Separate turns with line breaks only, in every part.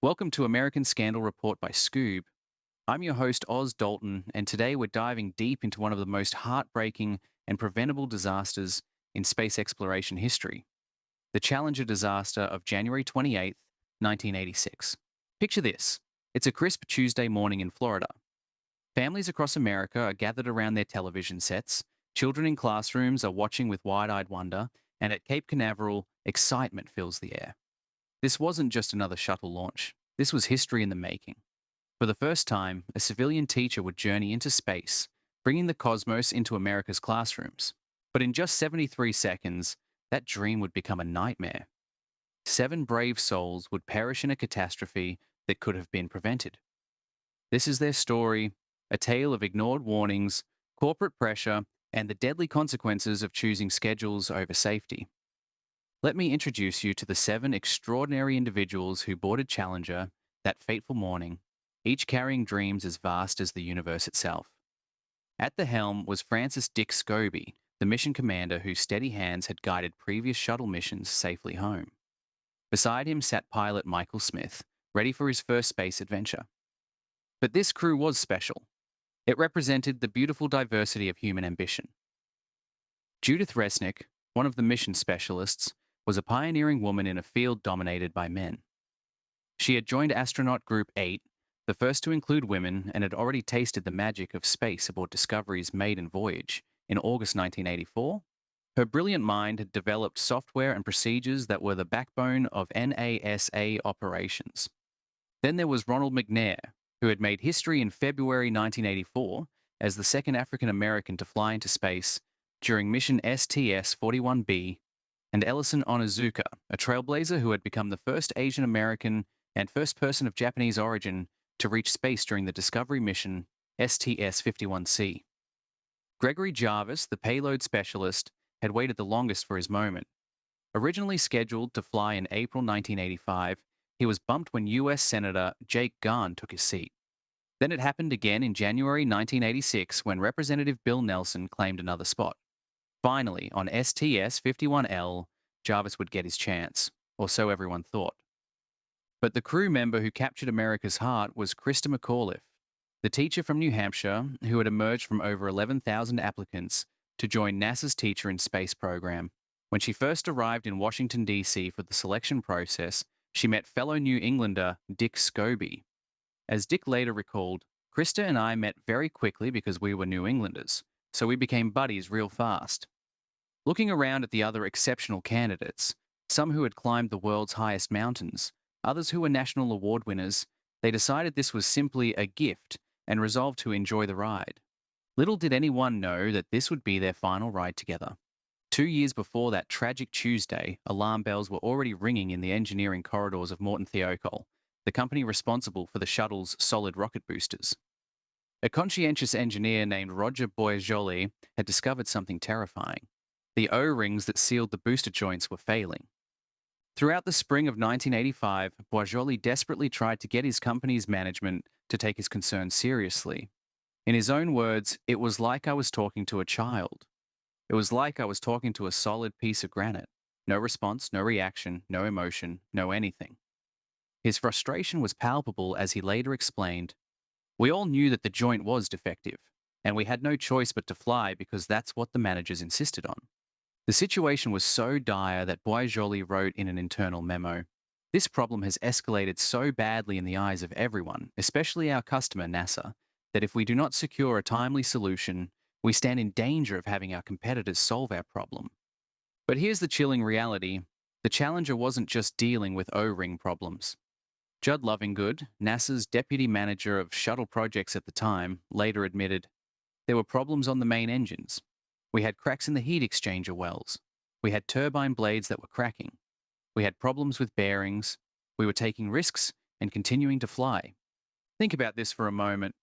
Welcome to American Scandal Report by Scoob. I'm your host, Oz Dalton, and today we're diving deep into one of the most heartbreaking and preventable disasters in space exploration history, the Challenger disaster of January 28th, 1986. Picture this. It's a crisp Tuesday morning in Florida. Families across America are gathered around their television sets, children in classrooms are watching with wide-eyed wonder, and at Cape Canaveral, excitement fills the air. This wasn't just another shuttle launch. This was history in the making. For the first time, a civilian teacher would journey into space, bringing the cosmos into America's classrooms. But in just 73 seconds, that dream would become a nightmare. 7 brave souls would perish in a catastrophe that could have been prevented. This is their story, a tale of ignored warnings, corporate pressure, and the deadly consequences of choosing schedules over safety. Let me introduce you to the 7 extraordinary individuals who boarded Challenger that fateful morning, each carrying dreams as vast as the universe itself. At the helm was Francis Dick Scobie, the mission commander whose steady hands had guided previous shuttle missions safely home. Beside him sat pilot Michael Smith, ready for his first space adventure. But this crew was special. It represented the beautiful diversity of human ambition. Judith Resnick, one of the mission specialists, was a pioneering woman in a field dominated by men. She had joined Astronaut Group 8, the first to include women, and had already tasted the magic of space aboard Discovery's maiden voyage in August 1984. Her brilliant mind had developed software and procedures that were the backbone of NASA operations. Then there was Ronald McNair, who had made history in February 1984 as the second African American to fly into space during mission STS-41B, and Ellison Onizuka, a trailblazer who had become the first Asian American and first person of Japanese origin to reach space during the Discovery mission STS-51C. Gregory Jarvis, the payload specialist, had waited the longest for his moment. Originally scheduled to fly in April 1985, he was bumped when US Senator Jake Garn took his seat. Then it happened again in January 1986 when Representative Bill Nelson claimed another spot. Finally, on STS-51L, Jarvis would get his chance, or so everyone thought. But the crew member who captured America's heart was Christa McAuliffe, the teacher from New Hampshire who had emerged from over 11,000 applicants to join NASA's Teacher in Space program. When she first arrived in Washington, D.C. for the selection process, she met fellow New Englander Dick Scobie. As Dick later recalled, Christa and I met very quickly because we were New Englanders, so we became buddies real fast. Looking around at the other exceptional candidates, some who had climbed the world's highest mountains, others who were national award winners, they decided this was simply a gift and resolved to enjoy the ride. Little did anyone know that this would be their final ride together. 2 years before that tragic Tuesday, alarm bells were already ringing in the engineering corridors of Morton Thiokol, the company responsible for the shuttle's solid rocket boosters. A conscientious engineer named Roger Boisjoli had discovered something terrifying. The O-rings that sealed the booster joints were failing. Throughout the spring of 1985, Boisjoli desperately tried to get his company's management to take his concerns seriously. In his own words, it was like I was talking to a child. It was like I was talking to a solid piece of granite. No response, no reaction, no emotion, no anything. His frustration was palpable as he later explained, "We all knew that the joint was defective, and we had no choice but to fly because that's what the managers insisted on." The situation was so dire that Boisjoli wrote in an internal memo, "This problem has escalated so badly in the eyes of everyone, especially our customer NASA, that if we do not secure a timely solution, we stand in danger of having our competitors solve our problem." But here's the chilling reality. The Challenger wasn't just dealing with O-ring problems. Judd Lovingood, NASA's deputy manager of shuttle projects at the time, later admitted, "There were problems on the main engines. We had cracks in the heat exchanger wells. We had turbine blades that were cracking. We had problems with bearings. We were taking risks and continuing to fly." Think about this for a moment.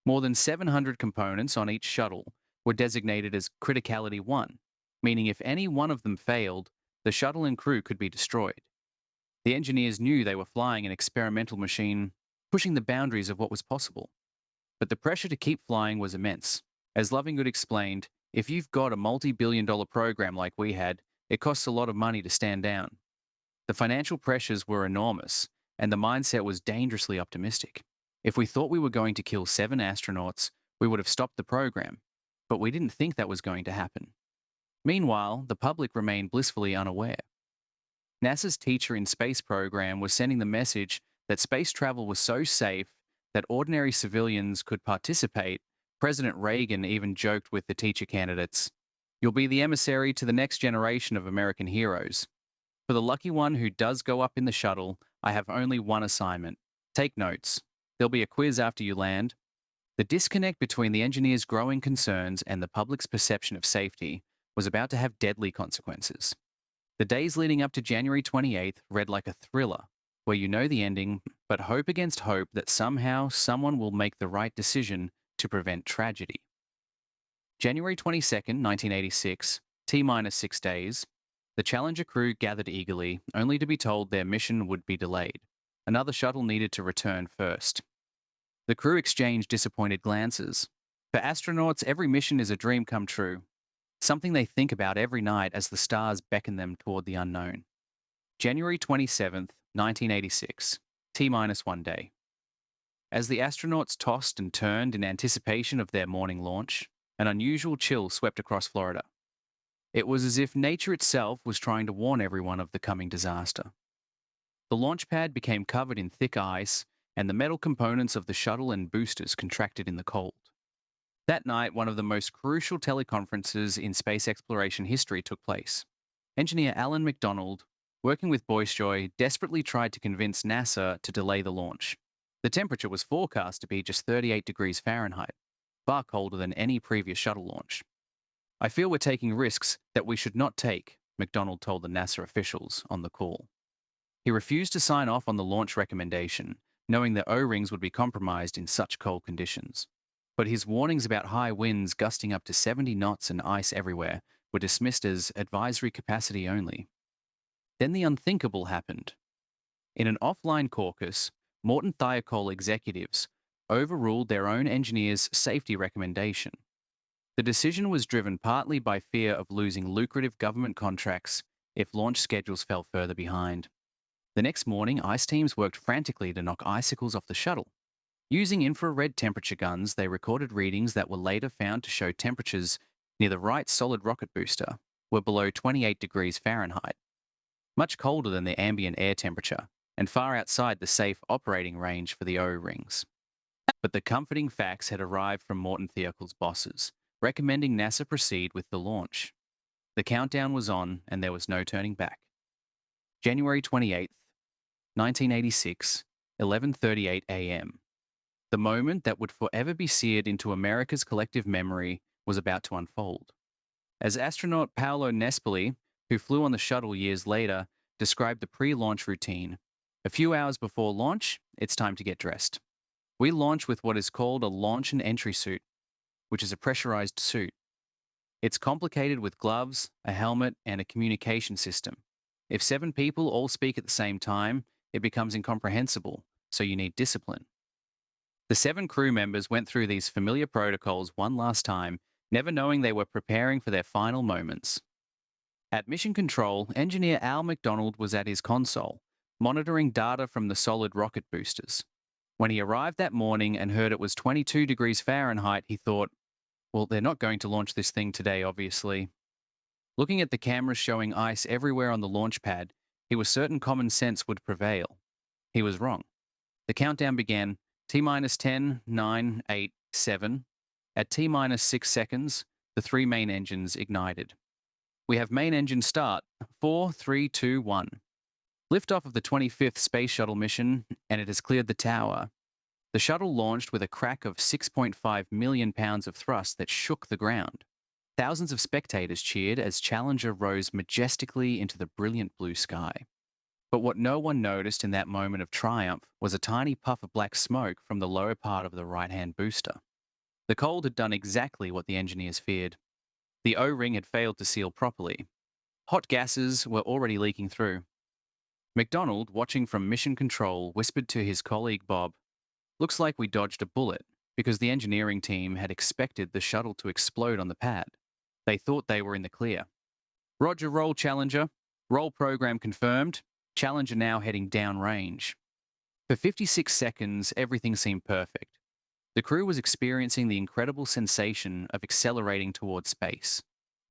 More than 700 components on each shuttle were designated as Criticality 1, meaning if any one of them failed, the shuttle and crew could be destroyed. The engineers knew they were flying an experimental machine, pushing the boundaries of what was possible. But the pressure to keep flying was immense. As Lovingood explained, if you've got a multi-billion-dollar program like we had, it costs a lot of money to stand down. The financial pressures were enormous, and the mindset was dangerously optimistic. If we thought we were going to kill 7 astronauts, we would have stopped the program. But we didn't think that was going to happen. Meanwhile, the public remained blissfully unaware. NASA's Teacher in Space program was sending the message that space travel was so safe that ordinary civilians could participate. President Reagan even joked with the teacher candidates, "You'll be the emissary to the next generation of American heroes. For the lucky one who does go up in the shuttle, I have only one assignment. Take notes. There'll be a quiz after you land." The disconnect between the engineers' growing concerns and the public's perception of safety was about to have deadly consequences. The days leading up to January 28th read like a thriller, where you know the ending, but hope against hope that somehow someone will make the right decision to prevent tragedy. January 22nd, 1986, T-minus 6 days, the Challenger crew gathered eagerly, only to be told their mission would be delayed. Another shuttle needed to return first. The crew exchanged disappointed glances. For astronauts, every mission is a dream come true, something they think about every night as the stars beckon them toward the unknown. January 27th, 1986, T-minus 1 day. As the astronauts tossed and turned in anticipation of their morning launch, an unusual chill swept across Florida. It was as if nature itself was trying to warn everyone of the coming disaster. The launch pad became covered in thick ice, and the metal components of the shuttle and boosters contracted in the cold. That night, one of the most crucial teleconferences in space exploration history took place. Engineer Alan McDonald, working with Boyce-Joy, desperately tried to convince NASA to delay the launch. The temperature was forecast to be just 38 degrees Fahrenheit, far colder than any previous shuttle launch. "I feel we're taking risks that we should not take," McDonald told the NASA officials on the call. He refused to sign off on the launch recommendation, knowing that O-rings would be compromised in such cold conditions. But his warnings about high winds gusting up to 70 knots and ice everywhere were dismissed as advisory capacity only. Then the unthinkable happened. In an offline caucus, Morton Thiokol executives overruled their own engineers' safety recommendation. The decision was driven partly by fear of losing lucrative government contracts if launch schedules fell further behind. The next morning, ice teams worked frantically to knock icicles off the shuttle. Using infrared temperature guns, they recorded readings that were later found to show temperatures near the right solid rocket booster were below 28 degrees Fahrenheit, much colder than the ambient air temperature and far outside the safe operating range for the O-rings. But the comforting facts had arrived from Morton Thiokol's bosses, recommending NASA proceed with the launch. The countdown was on, and there was no turning back. January 28th, 1986, 11:38 a.m. The moment that would forever be seared into America's collective memory was about to unfold. As astronaut Paolo Nespoli, who flew on the shuttle years later, described the pre-launch routine, "A few hours before launch, it's time to get dressed. We launch with what is called a launch and entry suit, which is a pressurized suit. It's complicated with gloves, a helmet, and a communication system. If 7 people all speak at the same time, it becomes incomprehensible, so you need discipline." The 7 crew members went through these familiar protocols one last time, never knowing they were preparing for their final moments. At Mission Control, engineer Al McDonald was at his console, monitoring data from the solid rocket boosters. When he arrived that morning and heard it was 22 degrees Fahrenheit, he thought, "Well, they're not going to launch this thing today, obviously." Looking at the cameras showing ice everywhere on the launch pad, he was certain common sense would prevail. He was wrong. The countdown began. T-minus 10, 9, 8, 7. At T-minus 6 seconds, the 3 main engines ignited. "We have main engine start. 4, 3, 2, 1. Liftoff of the 25th Space Shuttle mission, and it has cleared the tower." The shuttle launched with a crack of 6.5 million pounds of thrust that shook the ground. Thousands of spectators cheered as Challenger rose majestically into the brilliant blue sky. But what no one noticed in that moment of triumph was a tiny puff of black smoke from the lower part of the right-hand booster. The cold had done exactly what the engineers feared. The O-ring had failed to seal properly. Hot gases were already leaking through. McDonald, watching from Mission Control, whispered to his colleague Bob, "Looks like we dodged a bullet," because the engineering team had expected the shuttle to explode on the pad. They thought they were in the clear. "Roger, roll, Challenger. Roll program confirmed. Challenger now heading downrange." For 56 seconds, everything seemed perfect. The crew was experiencing the incredible sensation of accelerating towards space.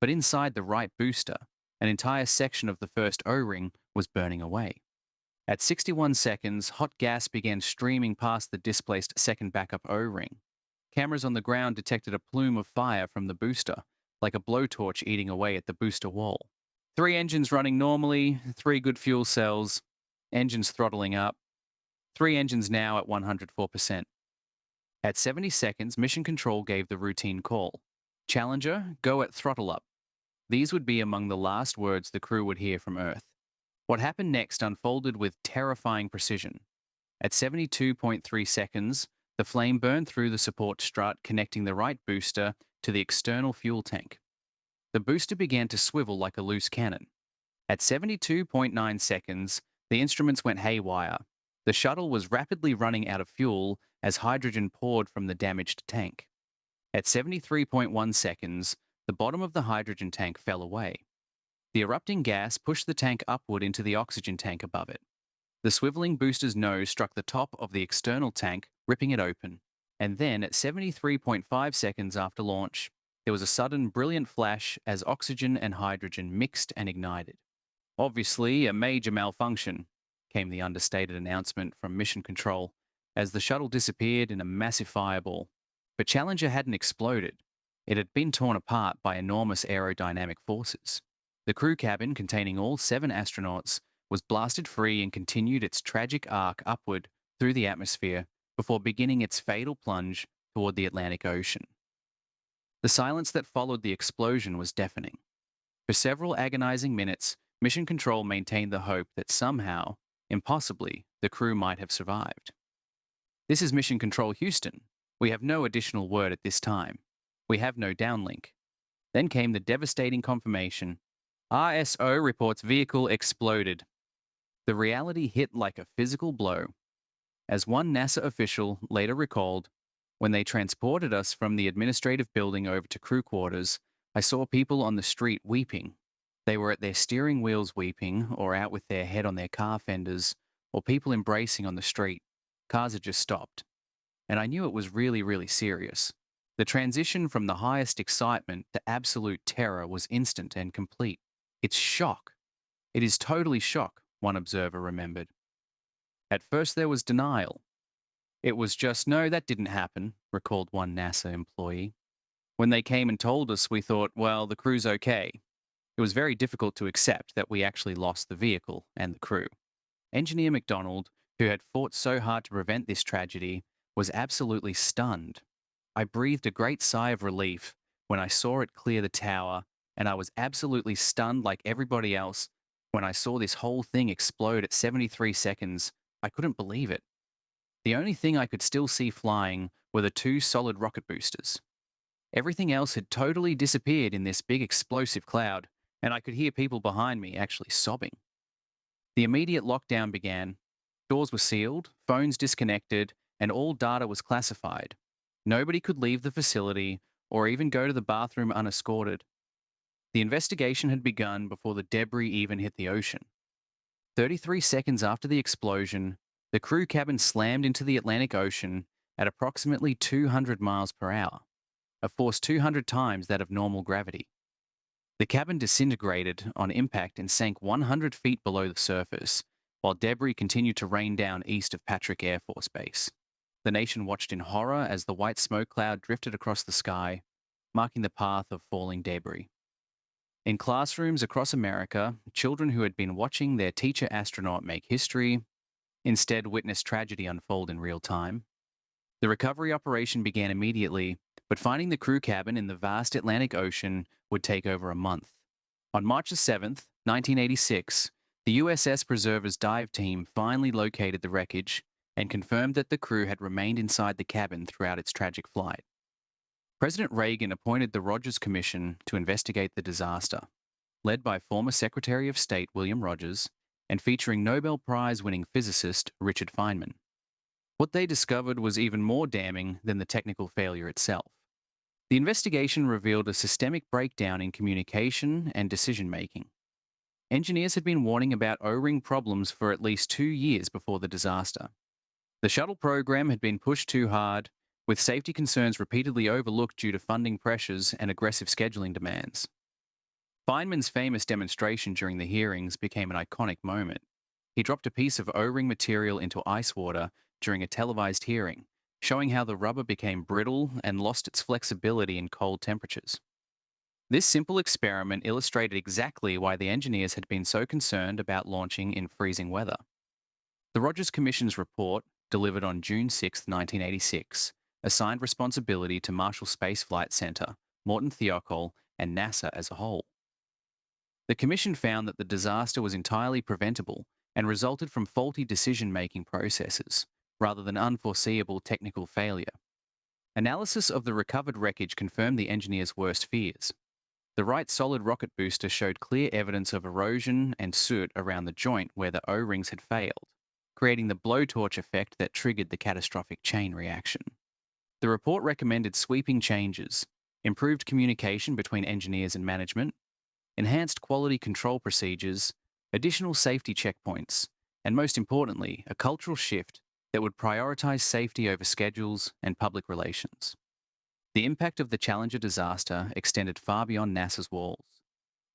But inside the right booster, an entire section of the first O-ring was burning away. At 61 seconds, hot gas began streaming past the displaced second backup O-ring. Cameras on the ground detected a plume of fire from the booster, like a blowtorch eating away at the booster wall. 3 engines running normally, 3 good fuel cells, engines throttling up, 3 engines now at 104%. At 70 seconds, Mission Control gave the routine call. Challenger, go at throttle up. These would be among the last words the crew would hear from Earth. What happened next unfolded with terrifying precision. At 72.3 seconds, the flame burned through the support strut connecting the right booster to the external fuel tank. The booster began to swivel like a loose cannon. At 72.9 seconds, the instruments went haywire. The shuttle was rapidly running out of fuel as hydrogen poured from the damaged tank. At 73.1 seconds, the bottom of the hydrogen tank fell away. The erupting gas pushed the tank upward into the oxygen tank above it. The swiveling booster's nose struck the top of the external tank, ripping it open. And then, at 73.5 seconds after launch, there was a sudden, brilliant flash as oxygen and hydrogen mixed and ignited. Obviously, a major malfunction, came the understated announcement from Mission Control as the shuttle disappeared in a massive fireball. But Challenger hadn't exploded. It had been torn apart by enormous aerodynamic forces. The crew cabin, containing all 7 astronauts, was blasted free and continued its tragic arc upward through the atmosphere before beginning its fatal plunge toward the Atlantic Ocean. The silence that followed the explosion was deafening. For several agonizing minutes, Mission Control maintained the hope that somehow, impossibly, the crew might have survived. This is Mission Control Houston. We have no additional word at this time. We have no downlink. Then came the devastating confirmation. RSO reports vehicle exploded. The reality hit like a physical blow. As one NASA official later recalled, when they transported us from the administrative building over to crew quarters, I saw people on the street weeping. They were at their steering wheels weeping, or out with their head on their car fenders, or people embracing on the street. Cars had just stopped. And I knew it was really, really serious. The transition from the highest excitement to absolute terror was instant and complete. It's shock. It is totally shock, one observer remembered. At first there was denial. It was just, no, that didn't happen, recalled one NASA employee. When they came and told us, we thought, well, the crew's okay. It was very difficult to accept that we actually lost the vehicle and the crew. Engineer McDonald, who had fought so hard to prevent this tragedy, was absolutely stunned. I breathed a great sigh of relief when I saw it clear the tower, and I was absolutely stunned like everybody else when I saw this whole thing explode at 73 seconds. I couldn't believe it. The only thing I could still see flying were the 2 solid rocket boosters. Everything else had totally disappeared in this big explosive cloud, and I could hear people behind me actually sobbing. The immediate lockdown began. Doors were sealed, phones disconnected, and all data was classified. Nobody could leave the facility or even go to the bathroom unescorted. The investigation had begun before the debris even hit the ocean. 33 seconds after the explosion, the crew cabin slammed into the Atlantic Ocean at approximately 200 miles per hour, a force 200 times that of normal gravity. The cabin disintegrated on impact and sank 100 feet below the surface, while debris continued to rain down east of Patrick Air Force Base. The nation watched in horror as the white smoke cloud drifted across the sky, marking the path of falling debris. In classrooms across America, children who had been watching their teacher-astronaut make history instead witnessed tragedy unfold in real time. The recovery operation began immediately, but finding the crew cabin in the vast Atlantic Ocean would take over a month. On March 7, 1986, the USS Preserver's dive team finally located the wreckage and confirmed that the crew had remained inside the cabin throughout its tragic flight. President Reagan appointed the Rogers Commission to investigate the disaster, led by former Secretary of State William Rogers and featuring Nobel Prize-winning physicist Richard Feynman. What they discovered was even more damning than the technical failure itself. The investigation revealed a systemic breakdown in communication and decision-making. Engineers had been warning about O-ring problems for at least 2 years before the disaster. The shuttle program had been pushed too hard, with safety concerns repeatedly overlooked due to funding pressures and aggressive scheduling demands. Feynman's famous demonstration during the hearings became an iconic moment. He dropped a piece of O-ring material into ice water during a televised hearing, showing how the rubber became brittle and lost its flexibility in cold temperatures. This simple experiment illustrated exactly why the engineers had been so concerned about launching in freezing weather. The Rogers Commission's report, delivered on June 6, 1986, assigned responsibility to Marshall Space Flight Center, Morton Thiokol, and NASA as a whole. The Commission found that the disaster was entirely preventable and resulted from faulty decision-making processes, rather than unforeseeable technical failure. Analysis of the recovered wreckage confirmed the engineers' worst fears. The right solid rocket booster showed clear evidence of erosion and soot around the joint where the O-rings had failed, creating the blowtorch effect that triggered the catastrophic chain reaction. The report recommended sweeping changes, improved communication between engineers and management, enhanced quality control procedures, additional safety checkpoints, and most importantly, a cultural shift that would prioritize safety over schedules and public relations. The impact of the Challenger disaster extended far beyond NASA's walls.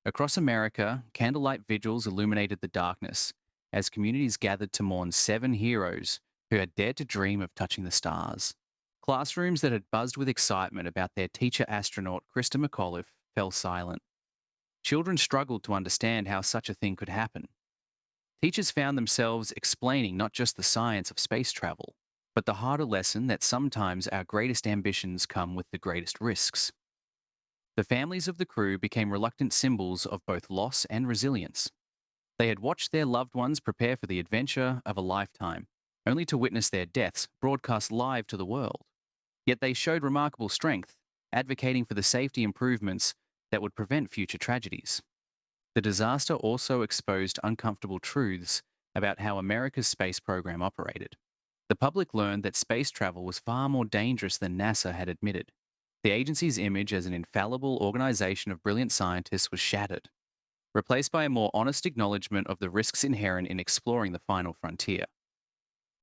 Across America, candlelight vigils illuminated the darkness as communities gathered to mourn 7 heroes who had dared to dream of touching the stars. Classrooms that had buzzed with excitement about their teacher-astronaut Christa McAuliffe fell silent. Children struggled to understand how such a thing could happen. Teachers found themselves explaining not just the science of space travel, but the harder lesson that sometimes our greatest ambitions come with the greatest risks. The families of the crew became reluctant symbols of both loss and resilience. They had watched their loved ones prepare for the adventure of a lifetime, only to witness their deaths broadcast live to the world. Yet they showed remarkable strength, advocating for the safety improvements that would prevent future tragedies. The disaster also exposed uncomfortable truths about how America's space program operated. The public learned that space travel was far more dangerous than NASA had admitted. The agency's image as an infallible organization of brilliant scientists was shattered, replaced by a more honest acknowledgement of the risks inherent in exploring the final frontier.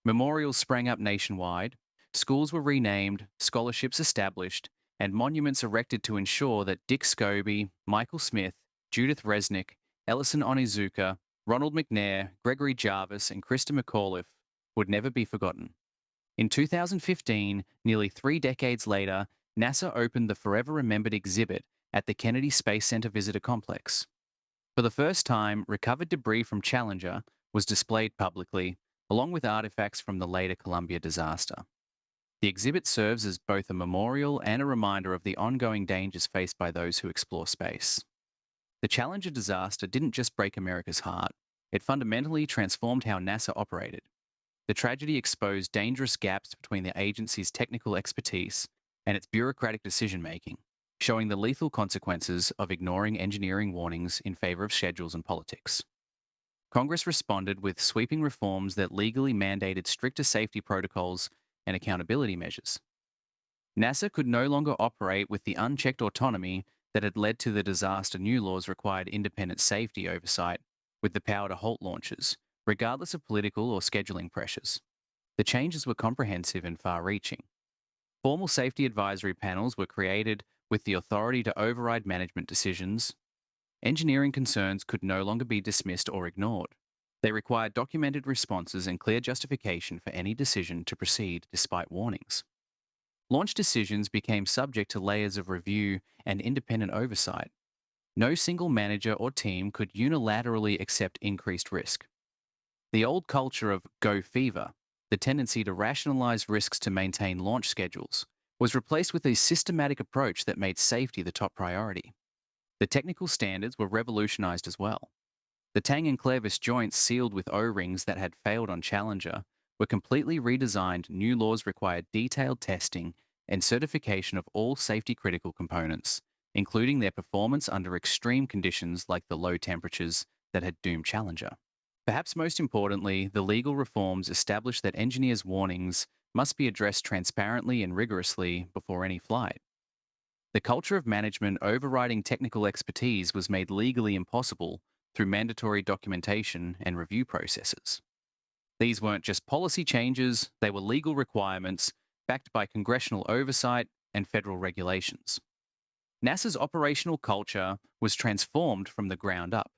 Memorials sprang up nationwide, schools were renamed, scholarships established, and monuments erected to ensure that Dick Scobie, Michael Smith, Judith Resnick, Ellison Onizuka, Ronald McNair, Gregory Jarvis, and Christa McAuliffe would never be forgotten. In 2015, nearly 3 decades later, NASA opened the forever remembered exhibit at the Kennedy Space Center Visitor Complex. For the first time, recovered debris from Challenger was displayed publicly, along with artifacts from the later Columbia disaster. The exhibit serves as both a memorial and a reminder of the ongoing dangers faced by those who explore space. The Challenger disaster didn't just break America's heart, it fundamentally transformed how NASA operated. The tragedy exposed dangerous gaps between the agency's technical expertise and its bureaucratic decision-making, showing the lethal consequences of ignoring engineering warnings in favor of schedules and politics. Congress responded with sweeping reforms that legally mandated stricter safety protocols and accountability measures. NASA could no longer operate with the unchecked autonomy that had led to the disaster. New laws required independent safety oversight with the power to halt launches, regardless of political or scheduling pressures. The changes were comprehensive and far-reaching. Formal safety advisory panels were created with the authority to override management decisions. Engineering concerns could no longer be dismissed or ignored. They required documented responses and clear justification for any decision to proceed despite warnings. Launch decisions became subject to layers of review and independent oversight. No single manager or team could unilaterally accept increased risk. The old culture of go fever, the tendency to rationalize risks to maintain launch schedules, was replaced with a systematic approach that made safety the top priority. The technical standards were revolutionized as well. The Tang and Clevis joints sealed with O-rings that had failed on Challenger were completely redesigned. New laws required detailed testing and certification of all safety-critical components, including their performance under extreme conditions like the low temperatures that had doomed Challenger. Perhaps most importantly, the legal reforms established that engineers' warnings must be addressed transparently and rigorously before any flight. The culture of management overriding technical expertise was made legally impossible through mandatory documentation and review processes. These weren't just policy changes, they were legal requirements backed by congressional oversight and federal regulations. NASA's operational culture was transformed from the ground up,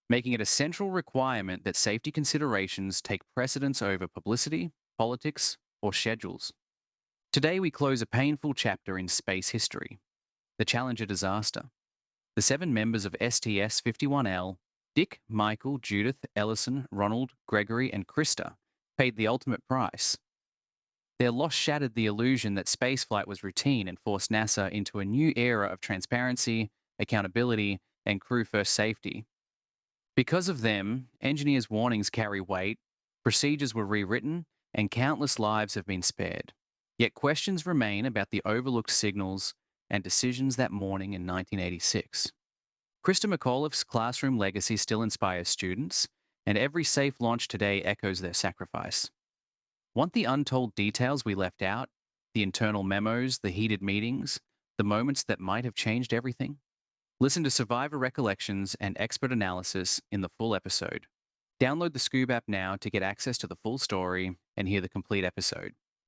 making it a central requirement that safety considerations take precedence over publicity, politics, or schedules. Today, we close a painful chapter in space history, the Challenger disaster. The 7 members of STS 51L, Dick, Michael, Judith, Ellison, Ronald, Gregory, and Christa, paid the ultimate price. Their loss shattered the illusion that spaceflight was routine and forced NASA into a new era of transparency, accountability, and crew first safety. Because of them, engineers' warnings carry weight, procedures were rewritten, and countless lives have been spared. Yet questions remain about the overlooked signals and decisions that morning in 1986. Christa McAuliffe's classroom legacy still inspires students, and every safe launch today echoes their sacrifice. Want the untold details we left out? The internal memos, the heated meetings, the moments that might have changed everything? Listen to survivor recollections and expert analysis in the full episode. Download the Scoob app now to get access to the full story and hear the complete episode.